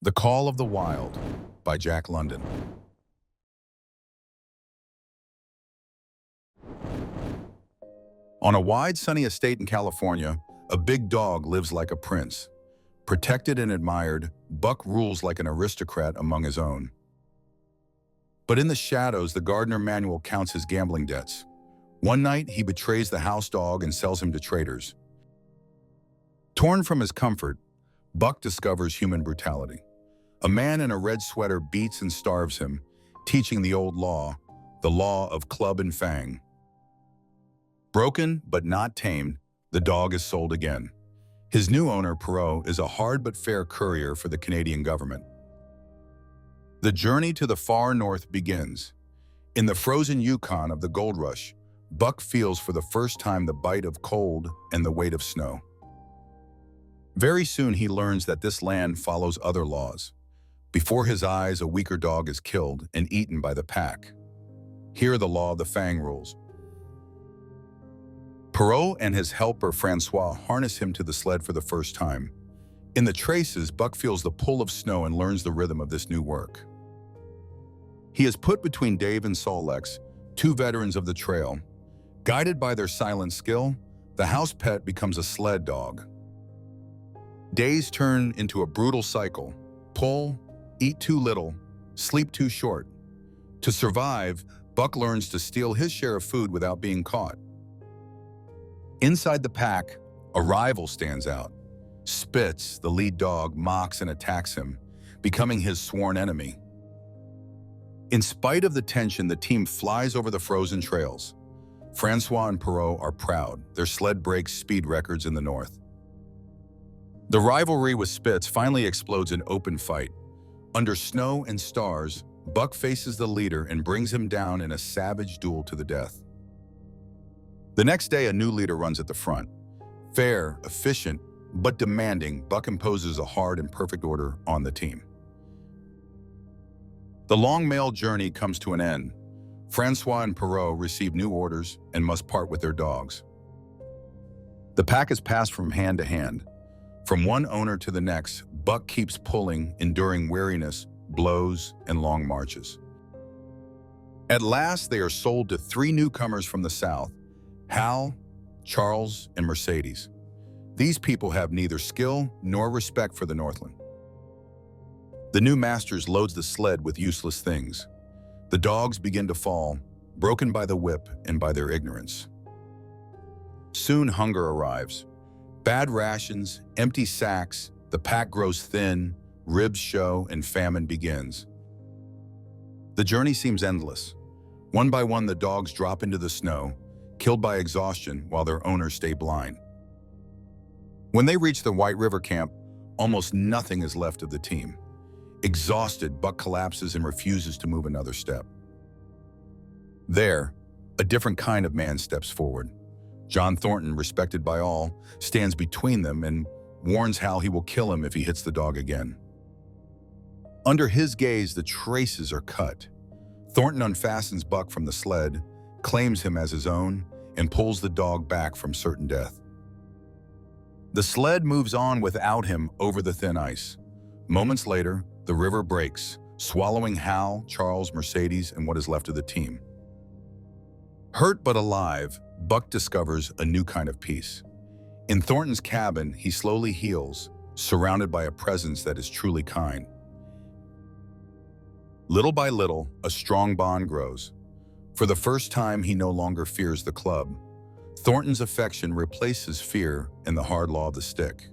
The Call of the Wild by Jack London. On a wide, sunny estate in California, a big dog lives like a prince. Protected and admired, Buck rules like an aristocrat among his own. But in the shadows, the gardener Manuel counts his gambling debts. One night, he betrays the house dog and sells him to traders. Torn from his comfort, Buck discovers human brutality. A man in a red sweater beats and starves him, teaching the old law, the law of club and fang. Broken but not tamed, the dog is sold again. His new owner, Perot, is a hard but fair courier for the Canadian government. The journey to the far north begins. In the frozen Yukon of the Gold Rush, Buck feels for the first time the bite of cold and the weight of snow. Very soon he learns that this land follows other laws. Before his eyes, a weaker dog is killed and eaten by the pack. Here the law of the fang rules. Perot and his helper Francois harness him to the sled for the first time. In the traces, Buck feels the pull of snow and learns the rhythm of this new work. He is put between Dave and Solex, two veterans of the trail. Guided by their silent skill, the house pet becomes a sled dog. Days turn into a brutal cycle: pull, eat too little, sleep too short. To survive, Buck learns to steal his share of food without being caught. Inside the pack, a rival stands out. Spitz, the lead dog, mocks and attacks him, becoming his sworn enemy. In spite of the tension, the team flies over the frozen trails. Francois and Perot are proud. Their sled breaks speed records in the north. The rivalry with Spitz finally explodes in open fight. Under snow and stars, Buck faces the leader and brings him down in a savage duel to the death. The next day, a new leader runs at the front. Fair, efficient, but demanding, Buck imposes a hard and perfect order on the team. The long mail journey comes to an end. Francois and Perot receive new orders and must part with their dogs. The pack is passed from hand to hand. From one owner to the next, Buck keeps pulling, enduring weariness, blows, and long marches. At last, they are sold to three newcomers from the south: Hal, Charles, and Mercedes. These people have neither skill nor respect for the Northland. The new masters loads the sled with useless things. The dogs begin to fall, broken by the whip and by their ignorance. Soon hunger arrives. Bad rations, empty sacks, the pack grows thin, ribs show, and famine begins. The journey seems endless. One by one, the dogs drop into the snow, killed by exhaustion while their owners stay blind. When they reach the White River camp, almost nothing is left of the team. Exhausted, Buck collapses and refuses to move another step. There, a different kind of man steps forward. John Thornton, respected by all, stands between them and warns Hal he will kill him if he hits the dog again. Under his gaze, the traces are cut. Thornton unfastens Buck from the sled, claims him as his own, and pulls the dog back from certain death. The sled moves on without him over the thin ice. Moments later, the river breaks, swallowing Hal, Charles, Mercedes, and what is left of the team. Hurt but alive, Buck discovers a new kind of peace. In Thornton's cabin, he slowly heals, surrounded by a presence that is truly kind. Little by little, a strong bond grows. For the first time, he no longer fears the club. Thornton's affection replaces fear in the hard law of the stick.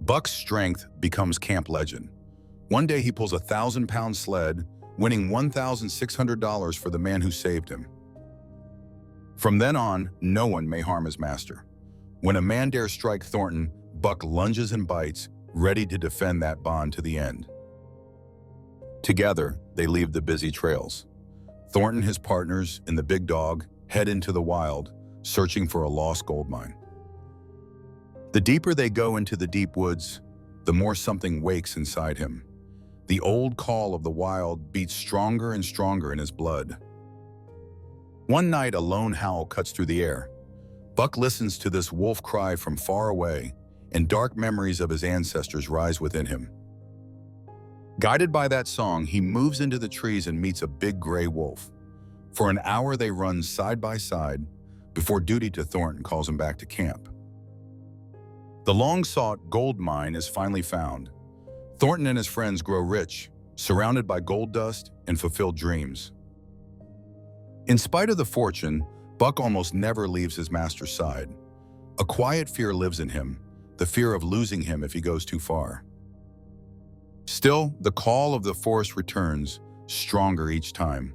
Buck's strength becomes camp legend. One day he pulls a 1,000-pound sled, winning $1,600 for the man who saved him. From then on, no one may harm his master. When a man dares strike Thornton, Buck lunges and bites, ready to defend that bond to the end. Together, they leave the busy trails. Thornton and his partners and the big dog head into the wild, searching for a lost gold mine. The deeper they go into the deep woods, the more something wakes inside him. The old call of the wild beats stronger and stronger in his blood. One night, a lone howl cuts through the air. Buck listens to this wolf cry from far away, and dark memories of his ancestors rise within him. Guided by that song, he moves into the trees and meets a big gray wolf. For an hour, they run side by side before duty to Thornton calls him back to camp. The long-sought gold mine is finally found. Thornton and his friends grow rich, surrounded by gold dust and fulfilled dreams. In spite of the fortune, Buck almost never leaves his master's side. A quiet fear lives in him, the fear of losing him if he goes too far. Still, the call of the forest returns, stronger each time.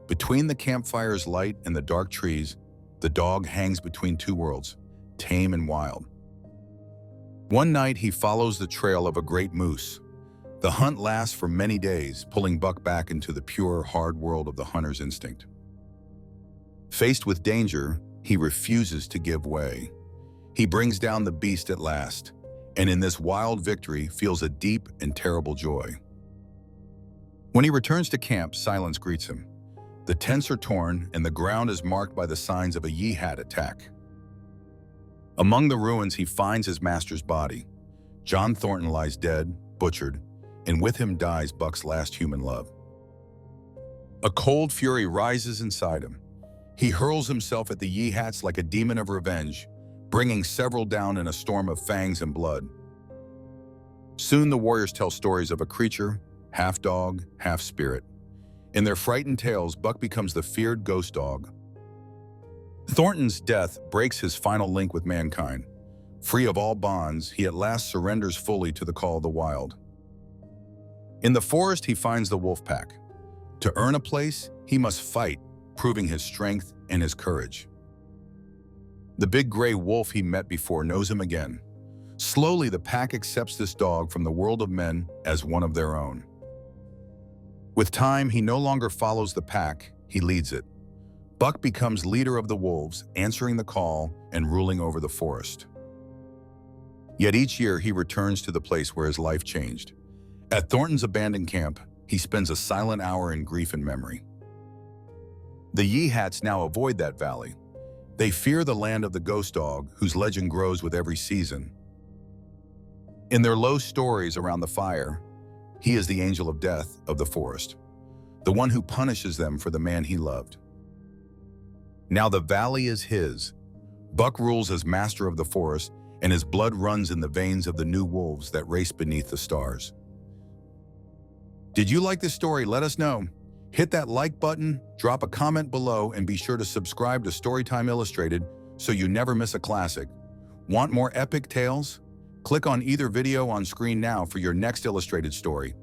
Between the campfire's light and the dark trees, the dog hangs between two worlds, tame and wild. One night, he follows the trail of a great moose. The hunt lasts for many days, pulling Buck back into the pure, hard world of the hunter's instinct. Faced with danger, he refuses to give way. He brings down the beast at last, and in this wild victory feels a deep and terrible joy. When he returns to camp, silence greets him. The tents are torn, and the ground is marked by the signs of a Yeehat attack. Among the ruins, he finds his master's body. John Thornton lies dead, butchered, and with him dies Buck's last human love. A cold fury rises inside him. He hurls himself at the Yeehats like a demon of revenge, bringing several down in a storm of fangs and blood. Soon the warriors tell stories of a creature, half dog, half spirit. In their frightened tales, Buck becomes the feared ghost dog. Thornton's death breaks his final link with mankind. Free of all bonds, he at last surrenders fully to the call of the wild. In the forest, he finds the wolf pack. To earn a place, he must fight, proving his strength and his courage. The big gray wolf he met before knows him again. Slowly, the pack accepts this dog from the world of men as one of their own. With time, he no longer follows the pack, he leads it. Buck becomes leader of the wolves, answering the call and ruling over the forest. Yet each year, he returns to the place where his life changed. At Thornton's abandoned camp, he spends a silent hour in grief and memory. The Yeehats now avoid that valley. They fear the land of the ghost dog, whose legend grows with every season. In their low stories around the fire, he is the angel of death of the forest, the one who punishes them for the man he loved. Now the valley is his. Buck rules as master of the forest, and his blood runs in the veins of the new wolves that race beneath the stars. Did you like this story? Let us know. Hit that like button, drop a comment below, and be sure to subscribe to Storytime Illustrated so you never miss a classic. Want more epic tales? Click on either video on screen now for your next illustrated story.